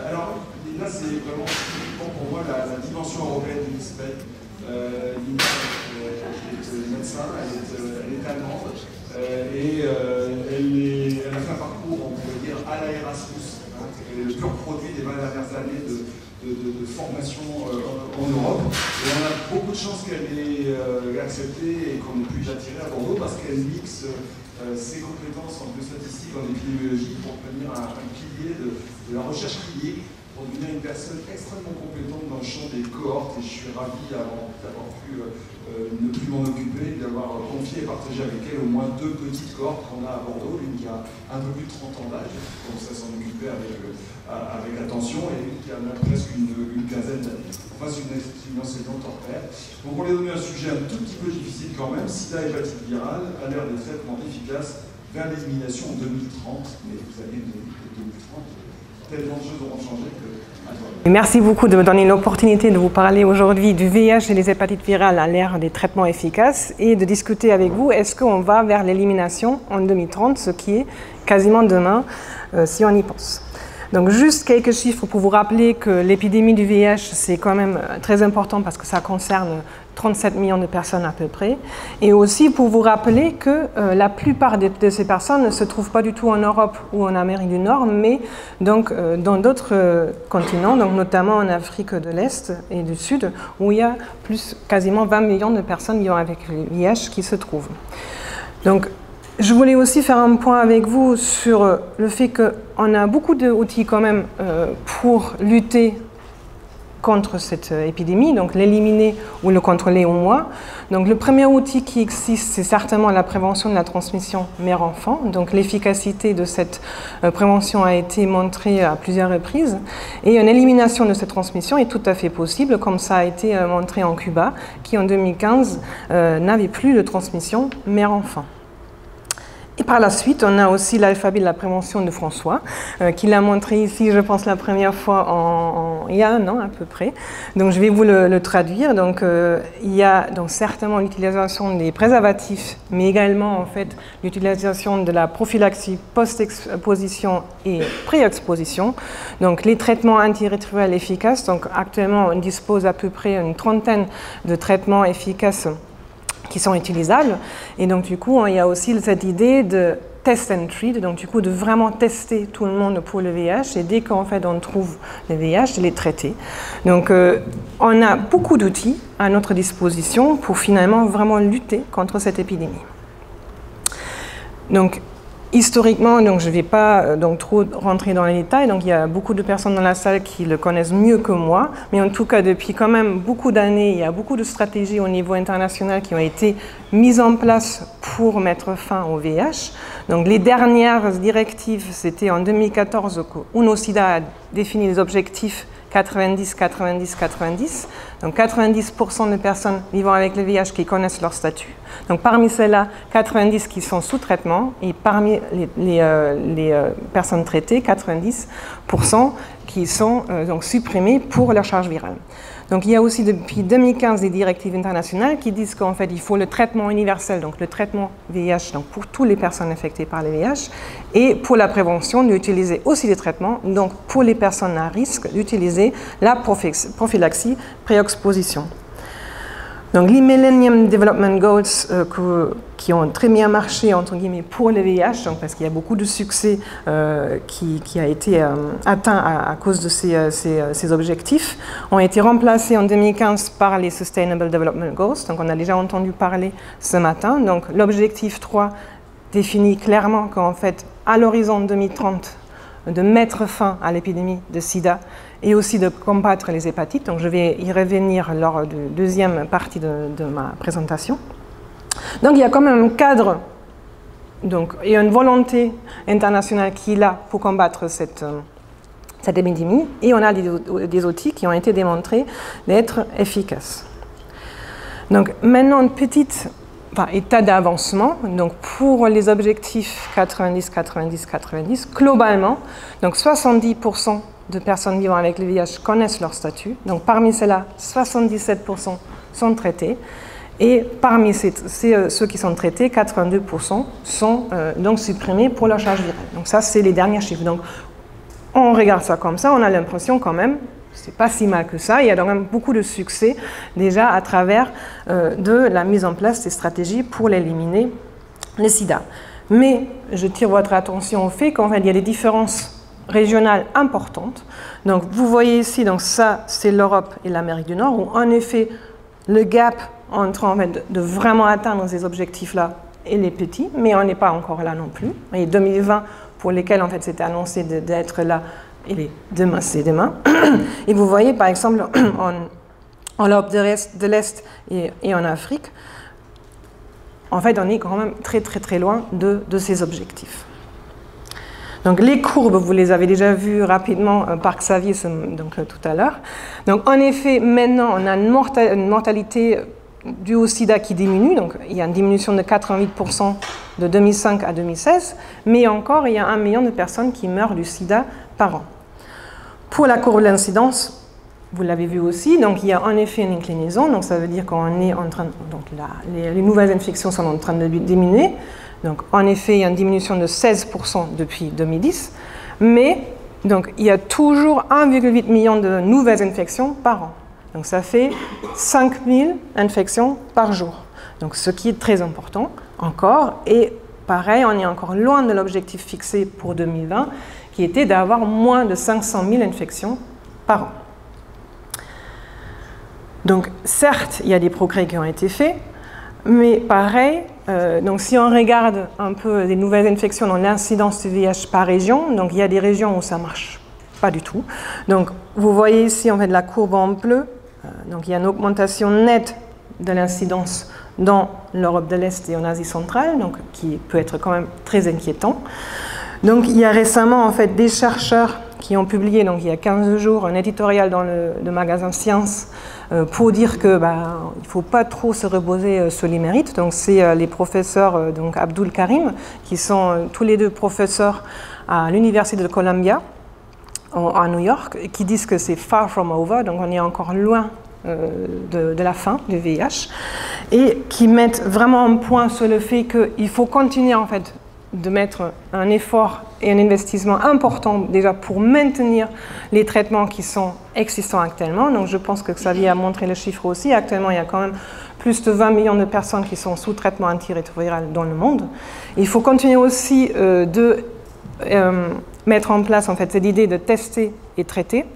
Alors, là, c'est vraiment pour moi la dimension européenne de l'ISPEC. Lina est médecin, elle est allemande, et elle a fait un parcours, on pourrait dire, à la Erasmus, hein, le pur produit des 20 dernières années de formation en Europe. Et on a beaucoup de chance qu'elle ait accepté et qu'on ait pu l'attirer à Bordeaux parce qu'elle mixe ses compétences en biostatistique, en épidémiologie pour devenir un pilier de la recherche clinique, pour devenir une personne extrêmement compétente dans le champ des cohortes. Et je suis ravi d'avoir pu ne plus m'en occuper, d'avoir confié et partagé avec elle au moins 2 petites cohortes qu'on a à Bordeaux, une qui a un peu plus de 30 ans d'âge, donc ça s'en occupait avec attention, et une qui a presque une quinzaine d'années. Enfin, c'est une enseignante hors pair. Donc on lui a donné un sujet un tout petit peu difficile quand même, sida et hépatite virale, à l'ère des traitements efficaces vers l'élimination en 2030. Mais vous savez, 2030, tellement de choses auront changé que... Merci beaucoup de me donner l'opportunité de vous parler aujourd'hui du VIH et les hépatites virales à l'ère des traitements efficaces et de discuter avec vous, est-ce qu'on va vers l'élimination en 2030, ce qui est quasiment demain, si on y pense. Donc juste quelques chiffres pour vous rappeler que l'épidémie du VIH, c'est quand même très important parce que ça concerne 37 millions de personnes à peu près. Et aussi pour vous rappeler que la plupart de ces personnes ne se trouvent pas du tout en Europe ou en Amérique du Nord, mais donc, dans d'autres continents, donc notamment en Afrique de l'Est et du Sud, où il y a quasiment 20 millions de personnes vivant avec le VIH qui se trouvent. Donc, je voulais aussi faire un point avec vous sur le fait qu'on a beaucoup d'outils quand même pour lutter contre cette épidémie, donc l'éliminer ou le contrôler au moins. Donc le premier outil qui existe, c'est certainement la prévention de la transmission mère-enfant. Donc l'efficacité de cette prévention a été montrée à plusieurs reprises. Et une élimination de cette transmission est tout à fait possible, comme ça a été montré en Cuba, qui en 2015 n'avait plus de transmission mère-enfant. Et par la suite, on a aussi l'alphabet de la prévention de François, qui l'a montré ici, je pense, la première fois il y a un an à peu près. Donc je vais vous le traduire. Donc il y a donc certainement l'utilisation des préservatifs, mais également en fait l'utilisation de la prophylaxie post-exposition et pré-exposition. Donc les traitements antirétroviraux efficaces. Donc actuellement, on dispose à peu près une trentaine de traitements efficaces qui sont utilisables. Et donc, du coup, il y a aussi cette idée de test and treat, donc du coup, de vraiment tester tout le monde pour le VIH, et dès qu'en fait, on trouve le VIH, de les traiter. Donc, on a beaucoup d'outils à notre disposition pour finalement vraiment lutter contre cette épidémie. Donc, historiquement, donc je ne vais pas trop rentrer dans les détails, donc il y a beaucoup de personnes dans la salle qui le connaissent mieux que moi, mais en tout cas depuis quand même beaucoup d'années, il y a beaucoup de stratégies au niveau international qui ont été mises en place pour mettre fin au VIH. Donc les dernières directives, c'était en 2014 que UNOSIDA a défini les objectifs 90, 90, 90. Donc 90% de personnes vivant avec le VIH qui connaissent leur statut. Donc parmi celles-là, 90 qui sont sous traitement, et parmi les personnes traitées, 90% qui sont donc supprimées pour leur charge virale. Donc il y a aussi depuis 2015 des directives internationales qui disent qu'en fait il faut le traitement universel, donc le traitement VIH donc pour toutes les personnes infectées par le VIH, et pour la prévention d'utiliser aussi des traitements, donc pour les personnes à risque d'utiliser la prophylaxie pré-exposition. Donc les Millennium Development Goals qui ont très bien marché entre guillemets pour le VIH, donc parce qu'il y a beaucoup de succès qui a été atteint à cause de ces objectifs, ont été remplacés en 2015 par les Sustainable Development Goals. Donc on a déjà entendu parler ce matin. Donc l'objectif 3 définit clairement qu'en fait à l'horizon 2030 de mettre fin à l'épidémie de sida et aussi de combattre les hépatites. Donc je vais y revenir lors de la deuxième partie de ma présentation. Donc il y a quand même un cadre et une volonté internationale qui est là pour combattre cette épidémie, et on a des outils qui ont été démontrés d'être efficaces. Donc maintenant une petite état d'avancement. Donc pour les objectifs 90, 90, 90, globalement, donc 70% de personnes vivant avec le VIH connaissent leur statut. Donc parmi celles-là, 77% sont traitées. Et parmi ceux qui sont traités, 82% sont donc supprimés pour leur charge virale. Donc ça, c'est les derniers chiffres. Donc on regarde ça comme ça, on a l'impression quand même, c'est pas si mal que ça. Il y a quand même beaucoup de succès déjà à travers de la mise en place des stratégies pour éliminer le sida. Mais je tire votre attention au fait qu'en fait, il y a des différences régionales importantes. Donc vous voyez ici, donc ça c'est l'Europe et l'Amérique du Nord, où en effet le gap entre en fait, de vraiment atteindre ces objectifs-là et les petits, mais on n'est pas encore là non plus. Et 2020, pour lesquels en fait c'était annoncé d'être là, et demain c'est demain. Et vous voyez par exemple en Europe de l'Est et en Afrique, en fait on est quand même très loin de ces objectifs. Donc les courbes, vous les avez déjà vues rapidement par Xavier tout à l'heure. Donc en effet, maintenant on a une mortalité due au sida qui diminue, donc il y a une diminution de 88% de 2005 à 2016, mais encore il y a 1 million de personnes qui meurent du sida par an. Pour la courbe de l'incidence, vous l'avez vu aussi, donc il y a en effet une inclinaison, donc ça veut dire qu'on est en train, donc les nouvelles infections sont en train de diminuer. Donc, en effet, il y a une diminution de 16% depuis 2010, mais donc, il y a toujours 1,8 million de nouvelles infections par an. Donc, ça fait 5000 infections par jour. Donc, ce qui est très important encore. Et pareil, on est encore loin de l'objectif fixé pour 2020, qui était d'avoir moins de 500 000 infections par an. Donc, certes, il y a des progrès qui ont été faits, mais pareil, donc si on regarde un peu les nouvelles infections dans l'incidence du VIH par région, donc il y a des régions où ça ne marche pas du tout. Donc vous voyez ici en fait la courbe en bleu, donc il y a une augmentation nette de l'incidence dans l'Europe de l'Est et en Asie centrale, donc qui peut être quand même très inquiétant. Donc il y a récemment en fait des chercheurs qui ont publié, donc il y a 15 jours, un éditorial dans le magazine Science pour dire que il ne faut pas trop se reposer sur les mérites. Donc c'est les professeurs donc Abdul Karim, qui sont tous les deux professeurs à l'université de Columbia à New York, qui disent que c'est far from over, donc on est encore loin de la fin du VIH, et qui mettent vraiment un point sur le fait qu'il faut continuer en fait de mettre un effort et un investissement important déjà pour maintenir les traitements qui sont existants actuellement. Donc je pense que Xavier a montré le chiffre aussi. Actuellement, il y a quand même plus de 20 millions de personnes qui sont sous traitement antirétroviral dans le monde. Il faut continuer aussi de mettre en place en fait cette idée de tester et traiter,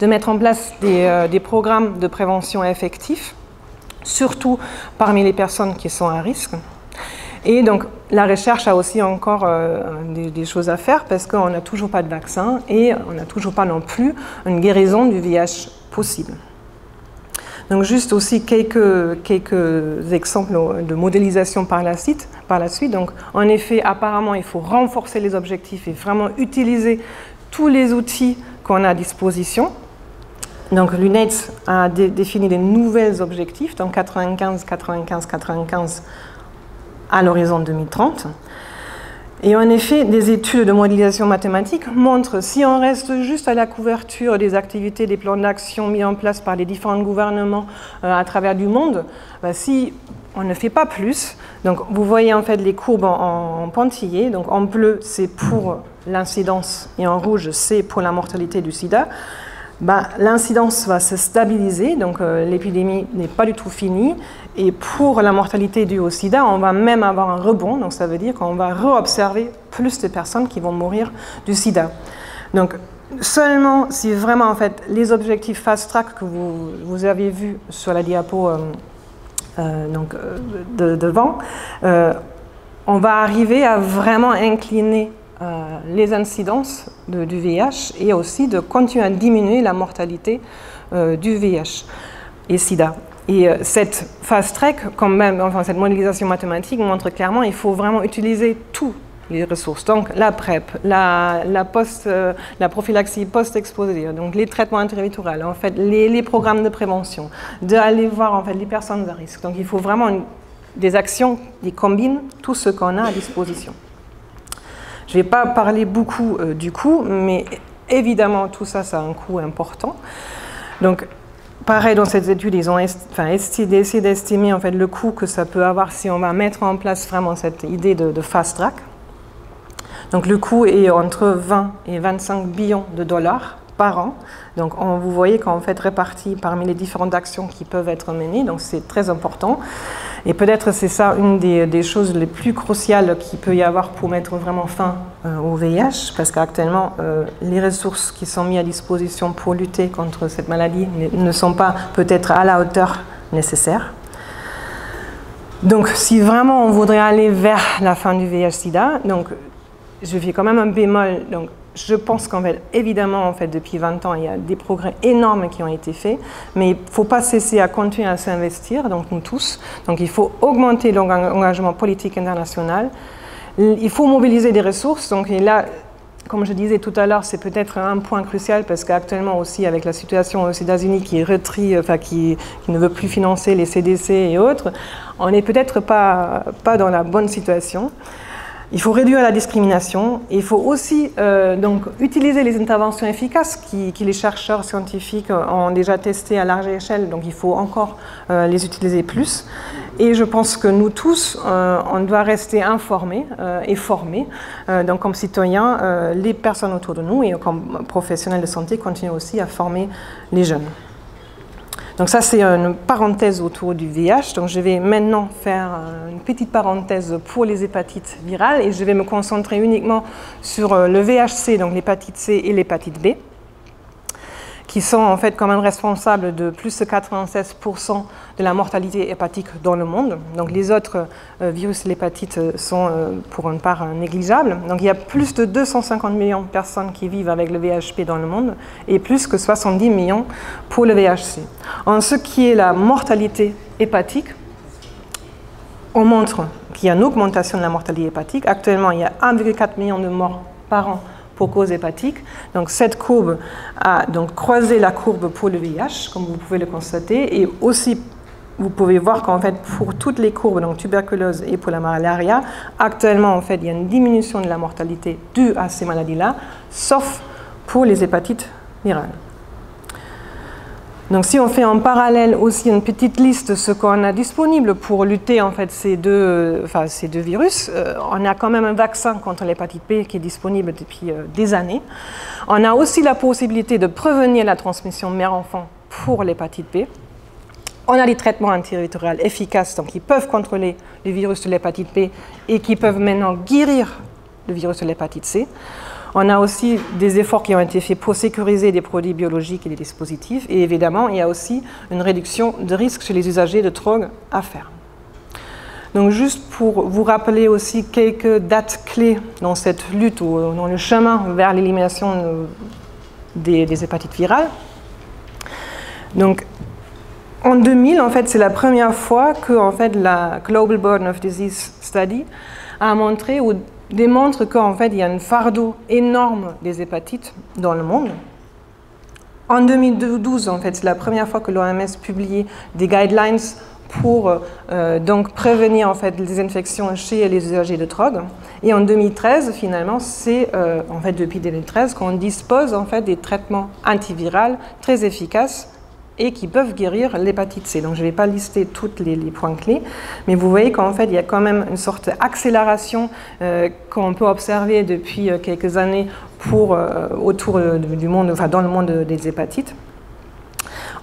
de mettre en place des programmes de prévention effectifs, surtout parmi les personnes qui sont à risque. Et donc, la recherche a aussi encore des choses à faire parce qu'on n'a toujours pas de vaccin et on n'a toujours pas non plus une guérison du VIH possible. Donc, juste aussi quelques exemples de modélisation par la suite. Donc, en effet, apparemment, il faut renforcer les objectifs et vraiment utiliser tous les outils qu'on a à disposition. Donc, l'UNAIDS a défini des nouveaux objectifs, donc 95, 95, 95, à l'horizon 2030. Et en effet, des études de modélisation mathématique montrent, si on reste juste à la couverture des activités, des plans d'action mis en place par les différents gouvernements à travers du monde, si on ne fait pas plus, donc vous voyez en fait les courbes en pointillés, donc en bleu c'est pour l'incidence et en rouge c'est pour la mortalité du sida. L'incidence va se stabiliser, donc l'épidémie n'est pas du tout finie. Et pour la mortalité due au sida, on va même avoir un rebond, donc ça veut dire qu'on va réobserver plus de personnes qui vont mourir du sida. Donc seulement si vraiment en fait les objectifs fast track que vous avez vus sur la diapo devant, on va arriver à vraiment incliner les incidences du VIH et aussi de continuer à diminuer la mortalité du VIH et SIDA. Et cette fast track, quand même, enfin cette modélisation mathématique montre clairement qu'il faut vraiment utiliser toutes les ressources. Donc la PrEP, la prophylaxie post-exposure, donc les traitements antirétroviraux, en fait, les programmes de prévention, d'aller voir en fait les personnes à risque. Donc il faut vraiment des actions qui combinent tout ce qu'on a à disposition. Je ne vais pas parler beaucoup du coût, mais évidemment, tout ça, ça a un coût important. Donc, pareil, dans cette étude, ils ont essayé d'estimer en fait, le coût que ça peut avoir si on va mettre en place vraiment cette idée de fast track. Donc le coût est entre 20 et 25 billions de dollars par an. Donc vous voyez qu'en fait réparti parmi les différentes actions qui peuvent être menées, donc c'est très important. Et peut-être c'est ça une des choses les plus cruciales qu'il peut y avoir pour mettre vraiment fin au VIH, parce qu'actuellement les ressources qui sont mises à disposition pour lutter contre cette maladie ne sont pas peut-être à la hauteur nécessaire. Donc si vraiment on voudrait aller vers la fin du VIH-Sida, donc je fais quand même un bémol. Donc, je pense qu'en fait, évidemment, en fait, depuis 20 ans, il y a des progrès énormes qui ont été faits, mais il ne faut pas cesser à continuer à s'investir, donc nous tous. Donc, il faut augmenter l'engagement politique international. Il faut mobiliser des ressources. Donc, et là, comme je disais tout à l'heure, c'est peut-être un point crucial parce qu'actuellement aussi, avec la situation aux États-Unis qui ne veut plus financer les CDC et autres, on n'est peut-être pas dans la bonne situation. Il faut réduire la discrimination. Il faut aussi donc, utiliser les interventions efficaces qui les chercheurs scientifiques ont déjà testées à large échelle. Donc il faut encore les utiliser plus. Et je pense que nous tous, on doit rester informés et formés. Donc comme citoyens, les personnes autour de nous et comme professionnels de santé continuent aussi à former les jeunes. Donc ça, c'est une parenthèse autour du VIH. Donc je vais maintenant faire une petite parenthèse pour les hépatites virales et je vais me concentrer uniquement sur le VHC, donc l'hépatite C et l'hépatite B, qui sont en fait quand même responsables de plus de 96% de la mortalité hépatique dans le monde. Donc les autres virus de l'hépatite sont pour une part négligeables. Donc il y a plus de 250 millions de personnes qui vivent avec le VHP dans le monde et plus que 70 millions pour le VHC. En ce qui est la mortalité hépatique, on montre qu'il y a une augmentation de la mortalité hépatique. Actuellement, il y a 1,4 million de morts par an pour cause hépatique. Donc cette courbe a donc croisé la courbe pour le VIH, comme vous pouvez le constater, et aussi vous pouvez voir qu'en fait pour toutes les courbes, donc tuberculose et pour la malaria, actuellement en fait il y a une diminution de la mortalité due à ces maladies-là, sauf pour les hépatites virales. Donc si on fait en parallèle aussi une petite liste de ce qu'on a disponible pour lutter en fait ces deux virus, on a quand même un vaccin contre l'hépatite B qui est disponible depuis des années. On a aussi la possibilité de prévenir la transmission mère-enfant pour l'hépatite B. On a des traitements antirétroviraux efficaces donc qui peuvent contrôler le virus de l'hépatite B et qui peuvent maintenant guérir le virus de l'hépatite C. On a aussi des efforts qui ont été faits pour sécuriser des produits biologiques et des dispositifs. Et évidemment, il y a aussi une réduction de risque chez les usagers de drogue à faire. Donc juste pour vous rappeler aussi quelques dates clés dans cette lutte ou dans le chemin vers l'élimination des hépatites virales. Donc en 2000, en fait, c'est la première fois que en fait, la Global Burden of Disease Study a montré ou démontre qu'en fait, il y a un fardeau énorme des hépatites dans le monde. En 2012, en fait, c'est la première fois que l'OMS publiait des guidelines pour donc prévenir en fait, les infections chez les usagers de drogue. Et en 2013, finalement, c'est en fait, depuis 2013 qu'on dispose en fait, des traitements antiviraux très efficaces et qui peuvent guérir l'hépatite C. Donc je ne vais pas lister tous les points clés, mais vous voyez qu'en fait, il y a quand même une sorte d'accélération qu'on peut observer depuis quelques années autour du monde, enfin dans le monde des hépatites.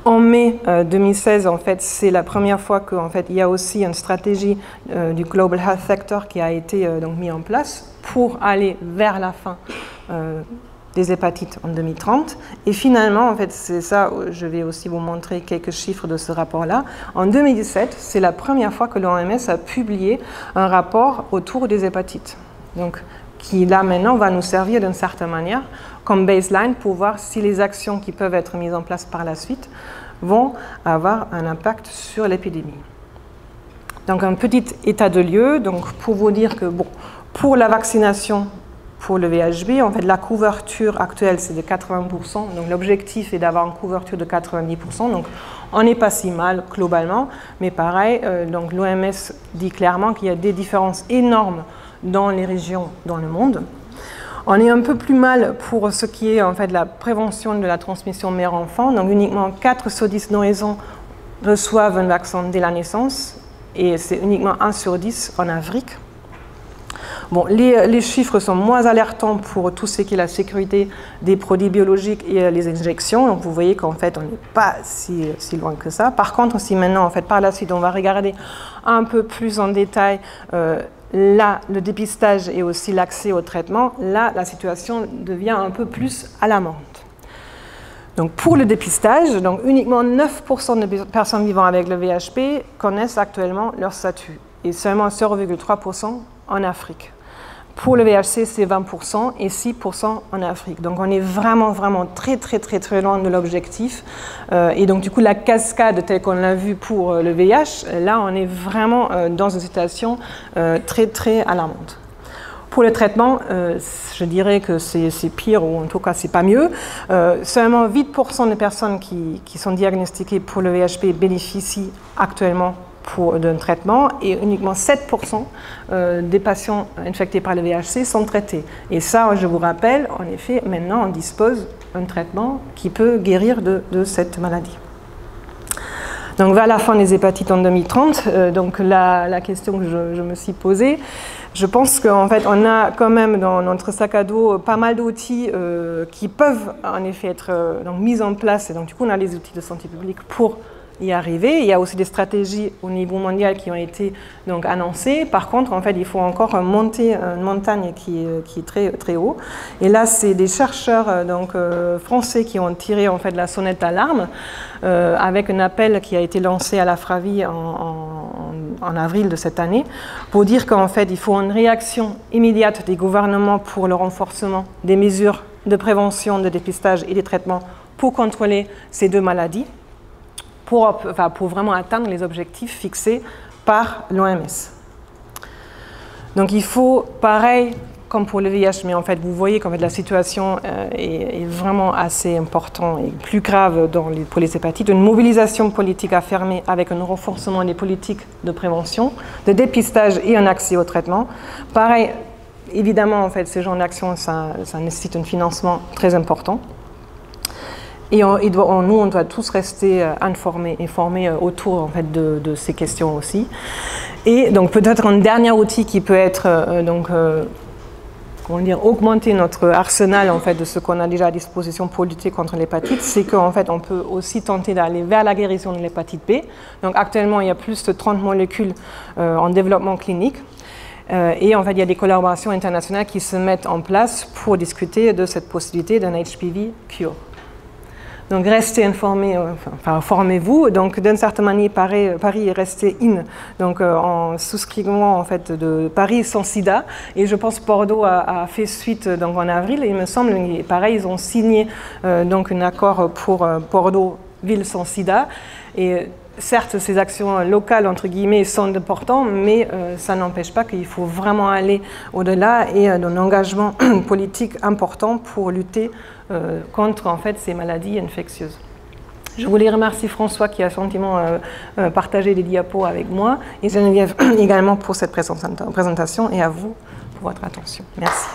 En mai 2016, en fait, c'est la première fois qu'en fait, il y a aussi une stratégie du Global Health Sector qui a été donc mise en place pour aller vers la fin des hépatites en 2030. Et finalement, en fait, c'est ça, je vais aussi vous montrer quelques chiffres de ce rapport-là. En 2017, c'est la première fois que l'OMS a publié un rapport autour des hépatites. Donc, qui là maintenant va nous servir d'une certaine manière comme baseline pour voir si les actions qui peuvent être mises en place par la suite vont avoir un impact sur l'épidémie. Donc, un petit état de lieu, donc pour vous dire que bon, pour la vaccination, pour le VHB, en fait, la couverture actuelle, c'est de 80%. Donc, l'objectif est d'avoir une couverture de 90%. Donc, on n'est pas si mal globalement. Mais pareil, donc l'OMS dit clairement qu'il y a des différences énormes dans les régions dans le monde. On est un peu plus mal pour ce qui est en fait la prévention de la transmission mère-enfant. Donc uniquement 4 sur 10 nourrissons reçoivent un vaccin dès la naissance et c'est uniquement 1 sur 10 en Afrique. Bon, les chiffres sont moins alertants pour tout ce qui est la sécurité des produits biologiques et les injections. Donc vous voyez qu'en fait on n'est pas si loin que ça. Par contre, si maintenant en fait par la suite on va regarder un peu plus en détail là, le dépistage et aussi l'accès au traitement, là la situation devient un peu plus alarmante. Donc pour le dépistage, donc uniquement 9% de personnes vivant avec le VHP connaissent actuellement leur statut et seulement 0,3% en Afrique. Pour le VHC, c'est 20% et 6% en Afrique. Donc on est vraiment très loin de l'objectif. Et donc du coup, la cascade telle qu'on l'a vu pour le VIH, là on est vraiment dans une situation très alarmante. Pour le traitement, je dirais que c'est pire, ou en tout cas c'est pas mieux. Seulement 8% des personnes qui sont diagnostiquées pour le VHP bénéficient actuellement d'un traitement et uniquement 7% des patients infectés par le VHC sont traités. Et ça, je vous rappelle, en effet, maintenant on dispose d'un traitement qui peut guérir de cette maladie. Donc vers la fin des hépatites en 2030, donc la question que je me suis posée, je pense qu'en fait on a quand même dans notre sac à dos pas mal d'outils qui peuvent en effet être mis en place. Et donc du coup on a les outils de santé publique pour y arriver. Il y a aussi des stratégies au niveau mondial qui ont été donc annoncées. Par contre, en fait, il faut encore monter une montagne qui est très haut. Et là, c'est des chercheurs français qui ont tiré en fait la sonnette d'alarme avec un appel qui a été lancé à la FRAVI en avril de cette année pour dire qu'en fait, il faut une réaction immédiate des gouvernements pour le renforcement des mesures de prévention, de dépistage et de traitement pour contrôler ces deux maladies. Pour vraiment atteindre les objectifs fixés par l'OMS. Donc il faut, pareil comme pour le VIH, mais en fait vous voyez qu'en fait la situation est vraiment assez importante et plus grave pour les hépatites, une mobilisation politique affirmée avec un renforcement des politiques de prévention, de dépistage et un accès au traitement. Pareil, évidemment en fait ce genre d'action ça nécessite un financement très important. Et nous, on doit tous rester informés autour en fait, de ces questions aussi. Et donc peut-être un dernier outil qui peut être augmenter notre arsenal en fait, de ce qu'on a déjà à disposition pour lutter contre l'hépatite, c'est qu'en fait on peut aussi tenter d'aller vers la guérison de l'hépatite B. Donc actuellement il y a plus de 30 molécules en développement clinique. Et en fait il y a des collaborations internationales qui se mettent en place pour discuter de cette possibilité d'un HPV cure. Donc restez informés, formez-vous. Donc d'une certaine manière, Paris est resté in. Donc en souscrivant en fait de Paris sans SIDA. Et je pense Bordeaux a fait suite donc en avril. Et il me semble, pareil, ils ont signé donc un accord pour Bordeaux ville sans SIDA. Et certes, ces actions locales, entre guillemets, sont importantes, mais ça n'empêche pas qu'il faut vraiment aller au-delà et d'un engagement politique important pour lutter contre en fait, ces maladies infectieuses. Je voulais remercier François qui a gentiment partagé des diapos avec moi et Geneviève également pour cette présentation et à vous pour votre attention. Merci.